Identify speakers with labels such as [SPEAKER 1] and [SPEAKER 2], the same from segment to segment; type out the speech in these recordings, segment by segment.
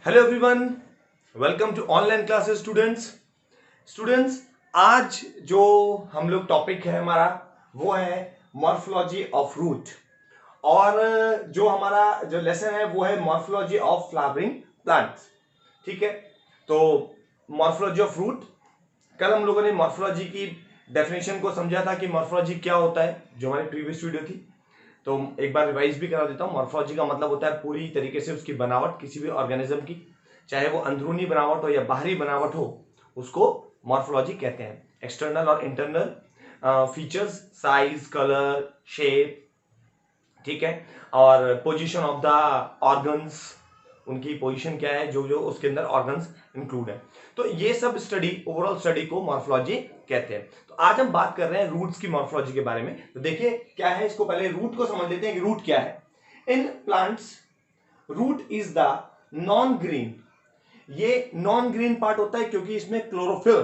[SPEAKER 1] Hello everyone, welcome to online classes students. आज जो हम लोग टॉपिक है हमारा वो है मॉर्फोलॉजी ऑफ रूट। और जो हमारा जो लेसन है वो है मॉर्फोलॉजी ऑफ फ्लावरिंग प्लांट्स। ठीक है, तो मॉर्फोलॉजी ऑफ रूट, कल हम लोगों ने मॉर्फोलॉजी की डेफिनेशन को समझा था कि मॉर्फोलॉजी क्या होता है, जो हमारी प्रीवियस वीडियो थी। तो एक बार रिवाइज भी करा देता हूँ। मॉर्फोलॉजी का मतलब होता है पूरी तरीके से उसकी बनावट, किसी भी ऑर्गेनिज्म की, चाहे वो अंदरूनी बनावट हो या बाहरी बनावट हो, उसको मॉर्फोलॉजी कहते हैं। एक्सटर्नल और internal features, size, colour, shape, ठीक है, और पोजीशन ऑफ द ऑर्गन्स, उनकी पोजीशन क्या है, जो जो उसके अंदर ऑर्गन्स इंक्लूड है। तो ये सब स्टडी, ओवरऑल स्टडी को मॉर्फोलॉजी कहते हैं। तो आज हम बात कर रहे हैं रूट्स की मॉर्फोलॉजी के बारे में। तो देखिए क्या है, इसको पहले रूट को समझ लेते हैं कि रूट क्या है। In plants root is the non green, ये नॉन ग्रीन पार्ट होता है क्योंकि इसमें क्लोरोफिल,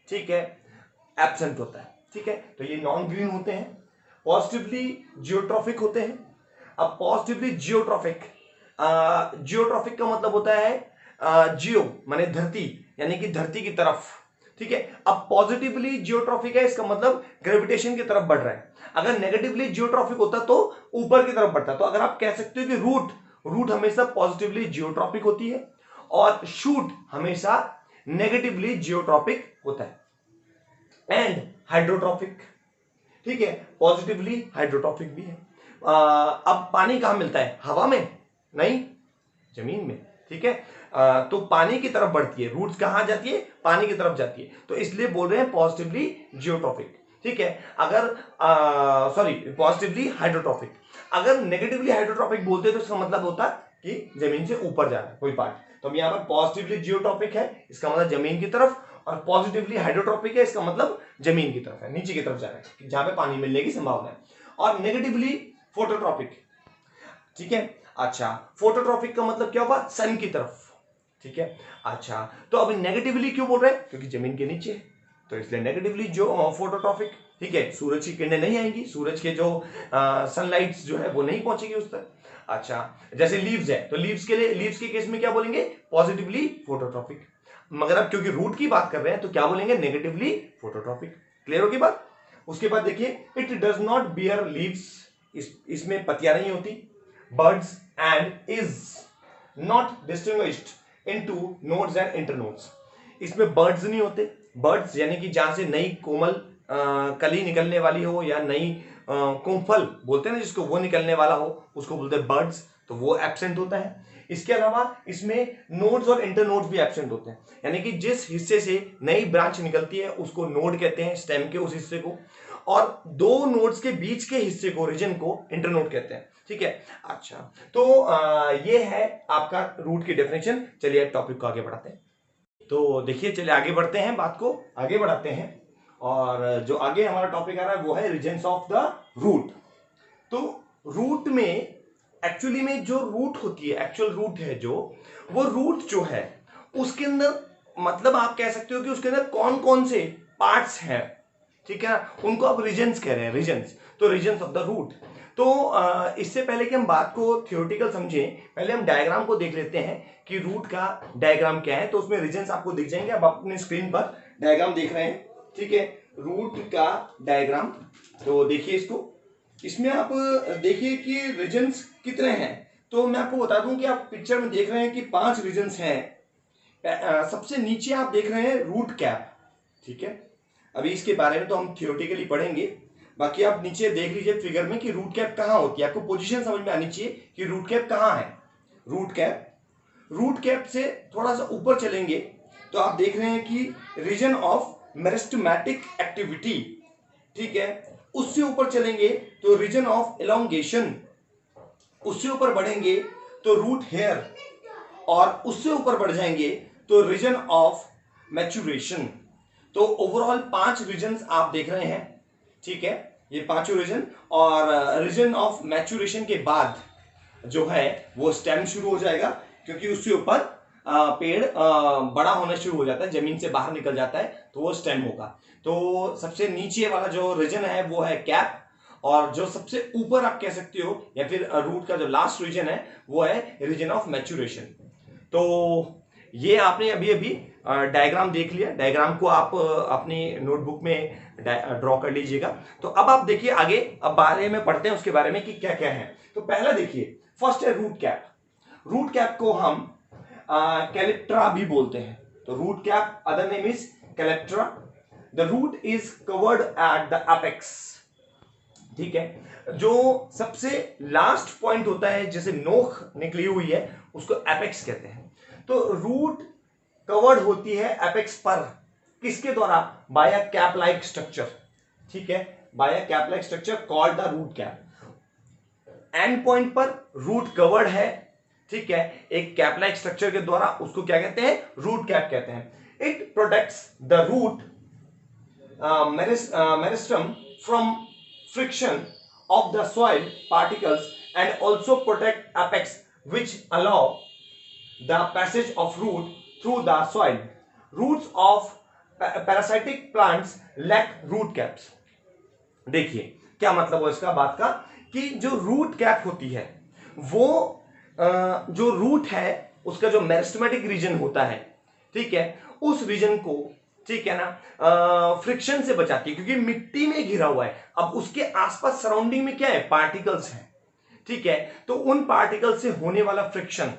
[SPEAKER 1] ठीक है, एब्सेंट होता है। ठीक है, तो ये नॉन ग्रीन होते हैं, पॉजिटिवली जियोट्रॉफिक होते हैं। अब पॉजिटिवली जियोट्रॉफिक, जियोट्रॉफिक का मतलब होता है जियो माने धरती, यानी कि धरती की तरफ। ठीक है, अब पॉजिटिवली जियोट्रॉफिक है, इसका मतलब ग्रेविटेशन की तरफ बढ़ रहा है। अगर नेगेटिवली जियोट्रॉफिक होता तो ऊपर की तरफ बढ़ता। तो अगर आप कह सकते हो कि रूट हमेशा पॉजिटिवली जियोट्रॉपिक होती है और शूट हमेशा नेगेटिवली जियोट्रॉपिक होता है। एंड हाइड्रोट्रॉपिक, ठीक है, पॉजिटिवली हाइड्रोट्रॉपिक भी है। अब पानी कहां मिलता है? हवा में नहीं, जमीन में। ठीक है, तो पानी की तरफ बढ़ती है, रूट्स कहां जाती है? पानी की तरफ जाती है, तो इसलिए बोल रहे हैं पॉजिटिवली जियोट्रॉपिक। ठीक है, अगर सॉरी पॉजिटिवली हाइड्रोट्रॉपिक। अगर नेगेटिवली हाइड्रोट्रॉपिक बोलते तो इसका मतलब होता कि जमीन से ऊपर जा रहा है कोई पार्ट। तो हम यहाँ पर पॉजिटिवली जियोट्रॉपिक है, इसका मतलब जमीन की तरफ, और पॉजिटिवली हाइड्रोट्रॉपिक है, इसका मतलब जमीन की तरफ है, नीचे की तरफ जा रहा है, जहां पे पानी मिलने की संभावना है। और नेगेटिवली फोटोट्रॉपिक, ठीक है। अच्छा, फोटोट्रॉपिक का मतलब क्या होगा? सन की तरफ। ठीक है, अच्छा, तो अभी नेगेटिवली क्यों बोल रहे हैं? क्योंकि जमीन के नीचे है, तो इसलिए नेगेटिवली जो फोटोट्रॉपिक। ठीक है, सूरज की किरणें नहीं आएंगी, सूरज के जो सनलाइट जो है वो नहीं पहुंचेगी उस तक। अच्छा, जैसे लीव्स है, तो लीव्स के लिए, लीव्स के केस में क्या बोलेंगे? Positively phototropic. मगर अब क्योंकि रूट की बात कर रहे हैं तो क्या बोलेंगे? Negatively phototropic. क्लियर होगी बात? उसके बाद देखिए, it does not bear leaves, इसमें पत्तियां नहीं होती। Birds and is not distinguished into nodes and internodes, इसमें बर्ड्स नहीं होते। बर्ड्स यानी कि जहां से नई कोमल कली निकलने वाली हो, या नई कुंफल बोलते हैं ना जिसको, वो निकलने वाला हो, उसको बोलते हैं बर्ड्स, तो वो एब्सेंट होता है। इसके अलावा इसमें नोड्स और इंटरनोड्स भी एब्सेंट होते हैं, यानी कि जिस हिस्से से नई ब्रांच निकलती है उसको नोड कहते हैं, स्टेम के उस हिस्से को, और दो नोड्स के बीच के हिस्से को, रीजन को, इंटरनोड कहते हैं। ठीक है, अच्छा, तो ये है आपका रूट की डेफिनेशन। चलिए टॉपिक को आगे बढ़ाते हैं। तो देखिए, चलिए आगे बढ़ते हैं, बात को आगे बढ़ाते हैं। और जो आगे हमारा टॉपिक आ रहा है वो है रीजन्स ऑफ द रूट। तो रूट में एक्चुअली में जो रूट होती है, एक्चुअल रूट है जो, वो रूट जो है उसके अंदर, मतलब आप कह सकते हो कि उसके अंदर कौन कौन से पार्ट्स हैं, ठीक है ना, उनको आप रीजन्स कह रहे हैं, रीजन्स। तो रीजन्स ऑफ द रूट। तो इससे पहले कि हम बात को थियोरेटिकल समझें, पहले हम डायग्राम को देख लेते हैं कि रूट का डायग्राम क्या है। तो उसमें रीजन्स आपको दिख जाएंगे, आप अपने स्क्रीन पर डायग्राम देख रहे हैं, ठीक है, रूट का डायग्राम। तो देखिए इसको, इसमें आप देखिए कि रीजन्स कितने हैं। तो मैं आपको बता दूं कि आप पिक्चर में देख रहे हैं कि 5 रीजन्स हैं। सबसे नीचे आप देख रहे हैं रूट कैप, ठीक है, अभी इसके बारे में तो हम थियोरेटिकली पढ़ेंगे। बाकी आप नीचे देख लीजिए फिगर में कि रूट कैप कहां होती है, आपको पोजीशन समझ में आनी चाहिए कि रूट कैप कहां है। रूट कैप से थोड़ा सा ऊपर चलेंगे तो आप देख रहे हैं कि रीजन ऑफ मेरिस्टेमेटिक एक्टिविटी, ठीक है, उससे ऊपर चलेंगे तो रीजन ऑफ एलोंगेशन, उससे ऊपर बढ़ेंगे तो रूट हेयर, और उससे ऊपर बढ़ जाएंगे तो रीजन ऑफ मैच्योरेशन। तो ओवरऑल 5 रीजन्स आप देख रहे हैं, ठीक है, ये पांचों रीजन। और रीजन ऑफ मैच्योरेशन के बाद जो है वो स्टेम शुरू हो जाएगा, क्योंकि उससे ऊपर पेड़ बड़ा होना शुरू हो जाता है, जमीन से बाहर निकल जाता है, तो वो स्टेम होगा। तो सबसे नीचे वाला जो रीजन है वो है कैप, और जो सबसे ऊपर आप कह सकते हो, या फिर रूट का जो लास्ट रीजन है वो है रीजन ऑफ मैच्योरेशन। तो ये आपने अभी अभी डायग्राम देख लिया, डायग्राम को आप अपनी नोटबुक में ड्रॉ कर लीजिएगा। तो अब आप देखिए आगे, अब बारे में पढ़ते हैं उसके बारे में कि क्या क्या है। तो पहला देखिए, फर्स्ट है रूट कैप। रूट कैप को हम कैलिप्ट्रा भी बोलते हैं। तो root cap other name is calyptra. The root is covered at the apex, ठीक है। जो सबसे लास्ट पॉइंट होता है, जैसे नोक निकली हुई है, उसको एपेक्स कहते हैं। तो रूट कवर्ड होती है एपेक्स पर, किसके द्वारा? By a cap like structure, ठीक है, by a cap like structure called the root cap. End point पर रूट कवर्ड है, ठीक है, एक कैप लाइक स्ट्रक्चर के द्वारा, उसको क्या कहते हैं? रूट कैप कहते हैं। It protects the root meristem from friction of the soil particles and also protect apex, which allow the passage of root through the soil. Roots of parasitic plants lack root caps. देखिए क्या मतलब है इसका बात का, कि जो root cap होती है वो जो रूट है उसका जो मेरिस्टेमेटिक रीजन होता है, ठीक है, उस रीजन को, ठीक है ना, फ्रिक्शन से बचाती है, क्योंकि मिट्टी में घिरा हुआ है। अब उसके आसपास सराउंडिंग में क्या है? पार्टिकल्स हैं, ठीक है। तो उन पार्टिकल से होने वाला फ्रिक्शन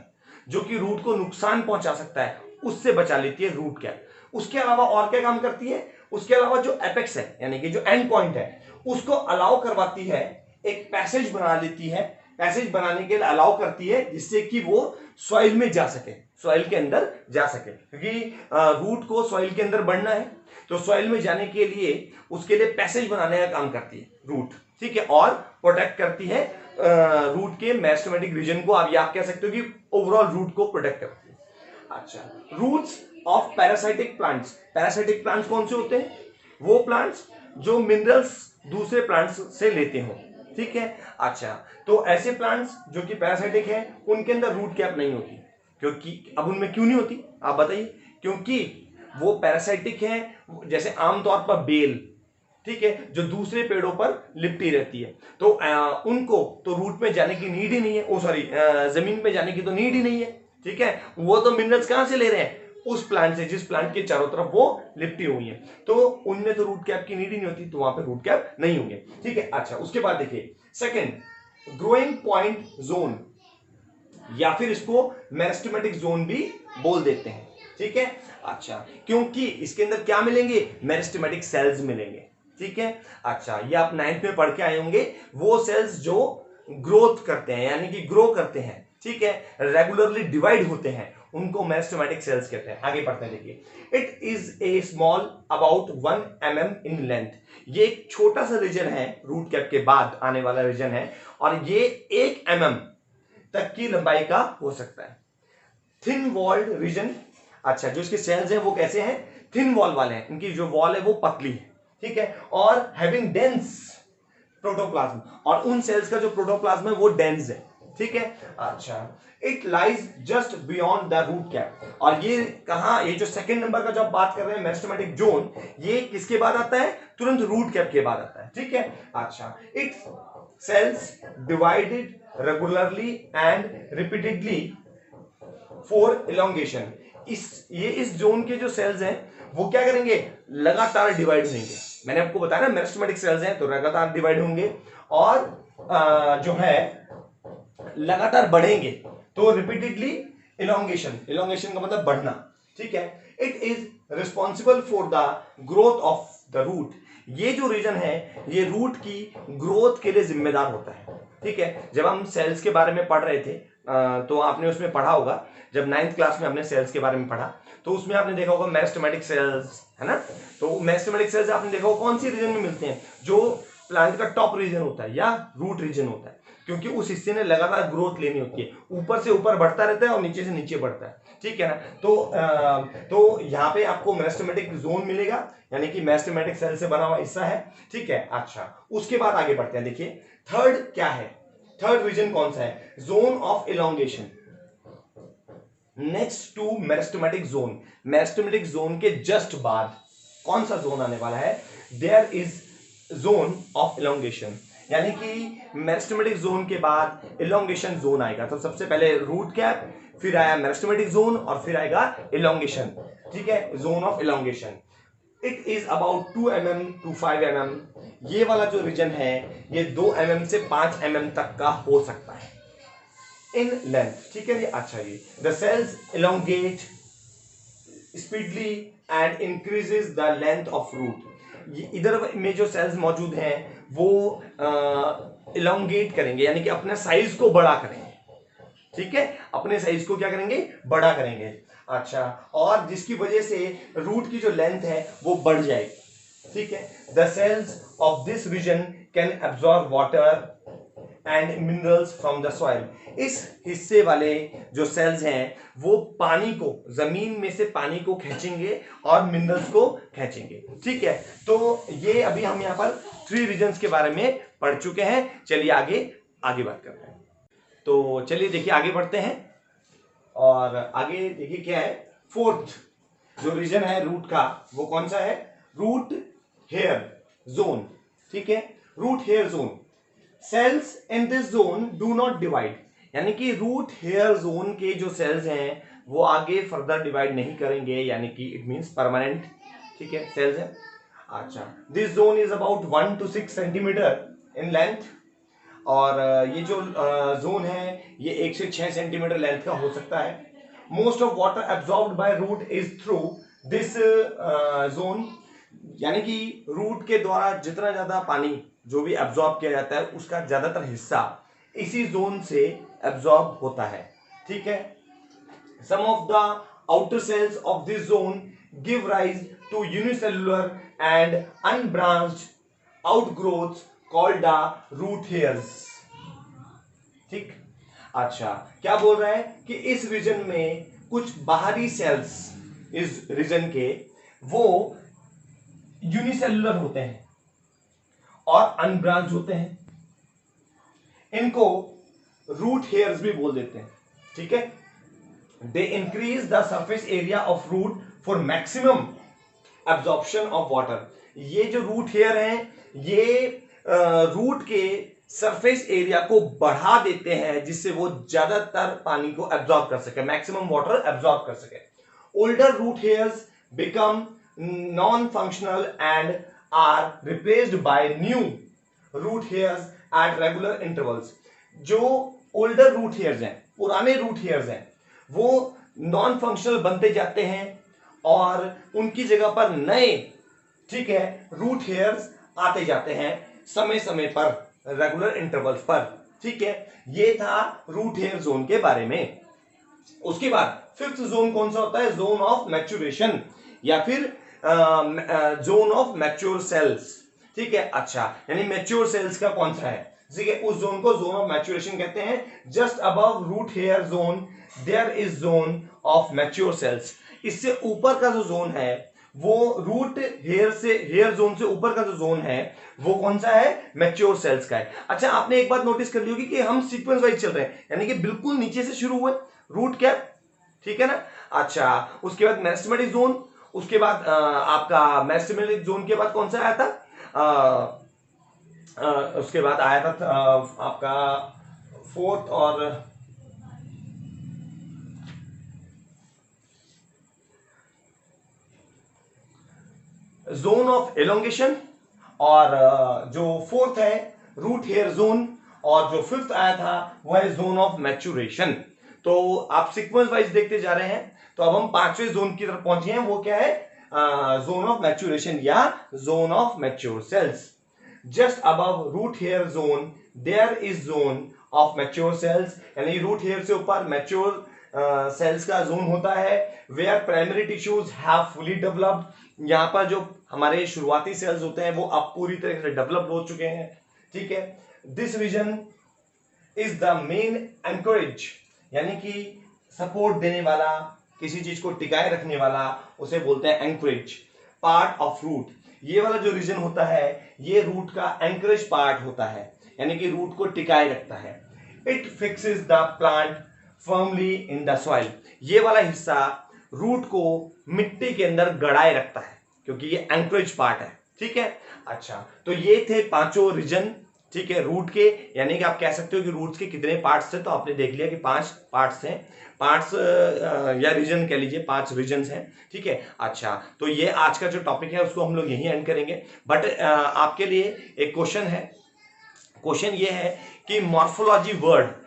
[SPEAKER 1] जो कि रूट को नुकसान पहुंचा सकता है, उससे बचा लेती है रूट कैप। उसके अलावा और क्या काम करती है? उसके अलावा जो एपेक्स है, यानी कि जो एंड पॉइंट है, उसको अलाउ करवाती है, एक पैसेज बना लेती है, पैसेज बनाने के लिए अलाउ करती है, जिससे कि वो सॉइल में जा सके, सॉइल के अंदर जा सके, क्योंकि रूट को सॉइल के अंदर बढ़ना है, तो सॉइल में जाने के लिए उसके लिए पैसेज बनाने का काम करती है रूट, ठीक है, और प्रोटेक्ट करती है रूट के मेरिस्टेमेटिक रीजन को। आप कह सकते हो कि ओवरऑल रूट को प्रोटेक्ट करती है। अच्छा, roots of parasitic plants. Parasitic plants कौन से होते हैं? वो प्लांट्स जो मिनरल्स दूसरे प्लांट्स से लेते हो, ठीक है। अच्छा, तो ऐसे प्लांट्स जो कि पैरासाइटिक है, उनके अंदर रूट कैप नहीं होती, क्योंकि अब उनमें क्यों नहीं होती आप बताइए? क्योंकि वो पैरासाइटिक है, जैसे आमतौर पर बेल, ठीक है, जो दूसरे पेड़ों पर लिपटी रहती है, तो उनको तो रूट में जाने की नीड ही नहीं है, सॉरी, जमीन में जाने की तो नीड ही नहीं है, ठीक है। वो तो मिनरल्स कहां से ले रहे हैं? उस प्लांट से, जिस प्लांट के चारों तरफ वो लिपटी हुई है, तो उनमें तो रूट कैप की नीड ही नहीं होती, तो वहां पे रूट कैप नहीं होंगे, ठीक है। अच्छा, उसके बाद देखिए सेकंड, ग्रोइंग पॉइंट जोन, या फिर इसको मेरिस्टेमेटिक जोन भी बोल देते हैं, ठीक है। अच्छा, क्योंकि इसके अंदर क्या मिलेंगे? मेरिस्टेमेटिक सेल्स मिलेंगे, ठीक है। अच्छा, ये आप 9th में पढ़ के आए होंगे, वो सेल्स जो ग्रोथ करते हैं, यानी कि ग्रो करते हैं, ठीक है, रेगुलरली डिवाइड होते हैं, उनको मेरिस्टेमेटिक सेल्स कहते हैं। आगे पढ़ते हैं, देखिए, it is a small about 1 mm in length. ये एक छोटा सा रीजन है, रूट कैप के बाद आने वाला रीजन है, और ये 1 mm तक की लंबाई का हो सकता है। Thin walled region. अच्छा, जो इसके सेल्स हैं वो कैसे हैं? थिन वॉल वाले हैं, इनकी जो वॉल है वो पतली है, ठीक है, और हैविंग डेंस प्रोटोप्लाज्म, और उन सेल्स का जो प्रोटोप्लाज्म है वो डेंस है, ठीक है। अच्छा, it lies just beyond the root cap, और ये कहां? ये जो सेकंड नंबर का जब बात कर रहे हैं मेरिस्टेमेटिक जोन, ये किसके बाद आता है? तुरंत रूट कैप के बाद आता है, ठीक है। अच्छा, it cells divided regularly and repeatedly for elongation. इस जोन के जो सेल्स हैं वो क्या करेंगे? लगातार डिवाइड होंगे। मैंने आपको बताया ना, मेरिस्टेमेटिक सेल्स हैं तो लगातार डिवाइड होंगे, और जो है लगातार बढ़ेंगे, तो रिपीटेडली इलोंगेशन, इलोंगेशन का मतलब बढ़ना, ठीक है। It is responsible for the growth of the root. ये जो रीजन है, ये रूट की ग्रोथ के लिए जिम्मेदार होता है, ठीक है। जब हम सेल्स के बारे में पढ़ रहे थे, तो आपने उसमें पढ़ा होगा, जब 9th क्लास में हमने सेल्स के बारे में पढ़ा, तो उसमें आपने देखा होगा मेरिस्टेमेटिक सेल्स, है ना। तो मेरिस्टेमेटिक सेल्स आपने देखा होगा कौन सी रीजन में मिलते हैं? जो प्लांट का टॉप रीजन होता है या रूट रीजन होता है, क्योंकि उस हिस्से ने लगातार ग्रोथ लेनी होती है, ऊपर से ऊपर बढ़ता रहता है और नीचे से नीचे बढ़ता है, ठीक है ना। तो यहाँ पे आपको मेरिस्टेमेटिक जोन मिलेगा, यानी कि मेरिस्टेमेटिक सेल से बना हुआ हिस्सा है, ठीक है। अच्छा, उसके बाद आगे बढ़ते हैं, देखिए थर्ड क्या है? थर्ड रीजन कौन सा है? Zone of elongation, next to meristematic zone. Meristematic zone के जस्ट बाद कौन सा जोन आने वाला है? There is zone of elongation. यानी कि मेरिस्टेमेटिक जोन के बाद इलोंगेशन जोन आएगा। तो सबसे पहले रूट कैप, फिर आया मेरिस्टेमेटिक जोन और फिर आएगा इलोंगेशन। ठीक है, zone of elongation. It is about 2 mm to 5 mm। ये वाला जो रीजन है ये 2 mm से 5 mm तक का हो सकता है इन लेंथ। ठीक है जी। अच्छा जी, the cells elongate speedily and increases the length of root. इधर में जो सेल्स मौजूद हैं वो इलोंगेट करेंगे, यानी कि अपने साइज को बड़ा करेंगे। ठीक है, अपने साइज को क्या करेंगे, बड़ा करेंगे। अच्छा, और जिसकी वजह से रूट की जो लेंथ है वो बढ़ जाएगी। ठीक है, the cells of this region can absorb water and minerals from the soil. इस हिस्से वाले जो सेल्स हैं वो पानी को, जमीन में से पानी को खींचेंगे और मिनरल्स को खींचेंगे। ठीक है, तो ये अभी हम यहाँ पर 3 रीजन्स के बारे में पढ़ चुके हैं। चलिए आगे बात करते हैं। तो चलिए देखिए आगे बढ़ते हैं, और आगे देखिए क्या है। फोर्थ जो रीजन है रूट का वो कौन सा है, रूट हेयर जोन। ठीक है, root hair zone. Cells in this zone do not divide, यानी कि रूट हेयर जोन के जो सेल्स हैं वो आगे फर्दर डिवाइड नहीं करेंगे, यानी कि इट मींस परमानेंट। ठीक है, सेल्स है। अच्छा, this zone is about 1 to 6 centimetre in length, और ये जो जोन है ये 1 से 6 सेंटीमीटर लेंथ का हो सकता है। Most of water absorbed by root is through this zone, यानी कि रूट के द्वारा जितना ज्यादा पानी जो भी एब्जॉर्ब किया जाता है उसका ज्यादातर हिस्सा इसी जोन से एब्जॉर्ब होता है। ठीक है, some of the outer cells of this zone give rise to unicellular and unbranched outgrowths called the root hairs. ठीक, अच्छा, क्या बोल रहा है कि इस रीजन में कुछ बाहरी सेल्स इस रीजन के वो यूनिसेलुलर होते हैं और अनब्रांच होते हैं, इनको रूट हेयर्स भी बोल देते हैं। ठीक है, they increase the surface area of root for maximum absorption of water. ये जो रूट हेयर हैं ये रूट के सरफेस एरिया को बढ़ा देते हैं जिससे वो ज्यादातर पानी को एब्जॉर्ब कर सके, मैक्सिमम वाटर एब्जॉर्ब कर सके। Older root hairs become non functional and are replaced by new root hairs at regular intervals. जो ओल्डर रूट हेयर्स हैं, पुराने रूट हेयर्स हैं, वो नॉन फंक्शनल बनते जाते हैं और उनकी जगह पर नए, ठीक है, रूट हेयर्स आते जाते हैं समय समय पर, रेगुलर इंटरवल्स पर। ठीक है, ये था रूट हेयर जोन के बारे में। उसके बाद फिफ्थ जोन कौन सा होता है, जोन ऑफ मैच्योरेशन या फिर जोन ऑफ मैच्योर सेल्स। ठीक है, अच्छा, यानी मैच्योर सेल्स का कौन सा है, ठीक है, उस जोन को जोन ऑफ मैच्योरेशन कहते हैं। Just above root hair zone there is zone of mature cells. इससे ऊपर का जो जोन है वो रूट हेयर से, हेयर जोन से ऊपर का जो जोन है वो कौन सा है, मैच्योर सेल्स का है। अच्छा, आपने एक बात नोटिस कर ली होगी कि हम सीक्वेंस वाइज चल रहे हैं, यानी कि बिल्कुल नीचे से शुरू हुए रूट कैप, ठीक है ना। अच्छा, उसके बाद मेरिस्टेमेटिक जोन, उसके बाद आपका मेरिस्टेमेटिक जोन के बाद कौन सा आया था, उसके बाद आया था आपका फोर्थ और जोन ऑफ एलोंगेशन, और जो फोर्थ है रूट हेयर जोन, और जो फिफ्थ आया था वो है जोन ऑफ मैच्योरेशन। तो आप सीक्वेंस वाइज देखते जा रहे हैं। तो अब हम पांचवें जोन की तरफ पहुंचे हैं, वो क्या है, जोन ऑफ मैच्योरेशन या zone of mature cells. Just above root hair zone there is zone of mature cells, यानी रूट हेयर से ऊपर मैच्योर सेल्स का जोन होता है, where primary tissues have fully developed. यहाँ पर जो हमारे शुरुआती सेल्स होते हैं वो अब पूरी तरह से डेवलप हो चुके हैं। ठीक है, this region is the main anchorage, यानी कि सपोर्ट देने वाला, किसी चीज को टिकाए रखने वाला, उसे बोलते हैं एंकरेज पार्ट ऑफ रूट। ये वाला जो रीजन होता है ये रूट का एंकरेज पार्ट होता है, यानी कि रूट को टिकाए रखता है। It fixes the plant firmly in the soil. ये वाला हिस्सा रूट को मिट्टी के अंदर गड़ाए रखता है क्योंकि ये एंकरेज पार्ट है। ठीक है, अच्छा, तो ये थे पांचों रीजन ठीक है। रूट के यानी कि आप कह सकते हो कि रूट्स के कितने पार्ट्स थे, तो आपने देख लिया कि 5 पार्ट्स हैं, पार्ट्स या रीजन कह लीजिए, 5 रीजन्स हैं, ठीक है। अच्छा, तो ये आज का जो टॉपिक है उसको हम लोग यहीं एंड करेंगे, बट आपके लिए एक क्वेश्चन है। क्वेश्चन ये है कि मॉर्फोलॉजी वर्ड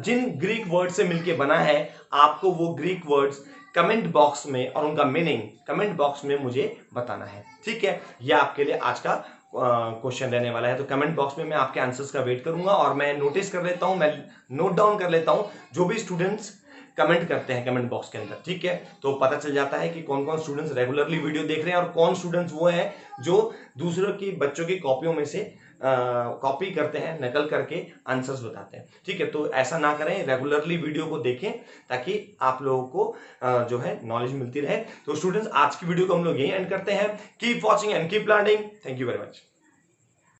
[SPEAKER 1] जिन ग्रीक वर्ड से मिलके बना है, आपको वो ग्रीक वर्ड्स कमेंट बॉक्स में और उनका मीनिंग कमेंट बॉक्स में मुझे बताना है, ठीक है। यह आपके लिए आज का क्वेश्चन रहने वाला है। तो कमेंट बॉक्स में मैं आपके आंसर्स का वेट करूंगा, और मैं नोटिस कर लेता हूं, मैं नोट डाउन कर लेता हूं जो भी स्टूडेंट्स कमेंट करते हैं कमेंट बॉक्स के अंदर, ठीक है। तो पता चल जाता है कि कौन कौन स्टूडेंट्स रेगुलरली वीडियो देख रहे हैं और कौन स्टूडेंट्स वो हैं जो दूसरों की बच्चों की कॉपियों में से कॉपी करते हैं, नकल करके आंसर्स बताते हैं, ठीक है। तो ऐसा ना करें, रेगुलरली वीडियो को देखें ताकि आप लोगों को जो है नॉलेज मिलती रहे। तो स्टूडेंट्स, आज की वीडियो को हम लोग यही एंड करते हैं। Keep watching and keep learning. Thank you very much.